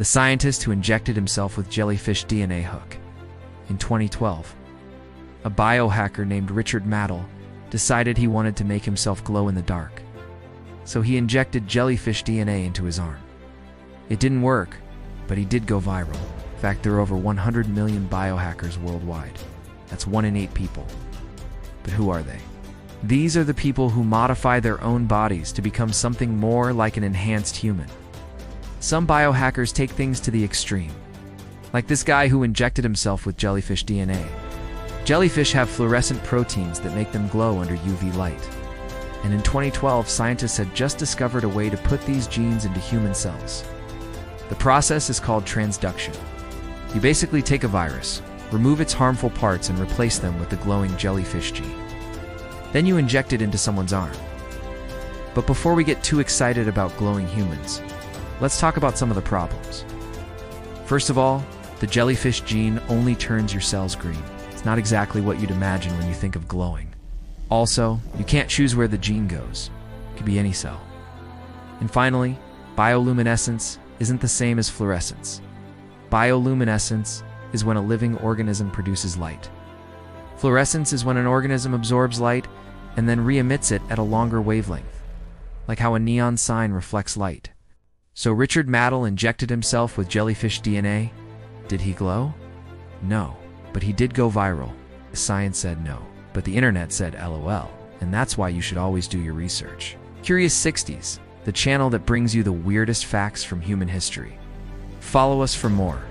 the scientist who injected himself with jellyfish DNA hook. In 2012, a biohacker named Richard Maddell decided he wanted to make himself glow in the dark. So he injected jellyfish DNA into his arm. It didn't work, but he did go viral. In fact, there are over 100 million biohackers worldwide. That's 1 in 8 people. But who are they? These are the people who modify their own bodies to become something more like an enhanced human. Some biohackers take things to the extreme, like this guy who injected himself with jellyfish DNA. Jellyfish have fluorescent proteins that make them glow under UV light. And in 2012, scientists had just discovered a way to put these genes into human cells. The process is called transduction. You basically take a virus, remove its harmful parts, and replace them with the glowing jellyfish gene. Then you inject it into someone's arm. But before we get too excited about glowing humans, let's talk about some of the problems. First of all, the jellyfish gene only turns your cells green. It's not exactly what you'd imagine when you think of glowing. Also, you can't choose where the gene goes. It could be any cell. And finally, bioluminescence isn't the same as fluorescence. Bioluminescence is when a living organism produces light. Fluorescence is when an organism absorbs light and then re-emits it at a longer wavelength, like how a neon sign reflects light. So Richard Maddell injected himself with jellyfish DNA. Did he glow? No, but he did go viral. Science said no, but the internet said LOL, and that's why you should always do your research. Curious 60s, the channel that brings you the weirdest facts from human history. Follow us for more.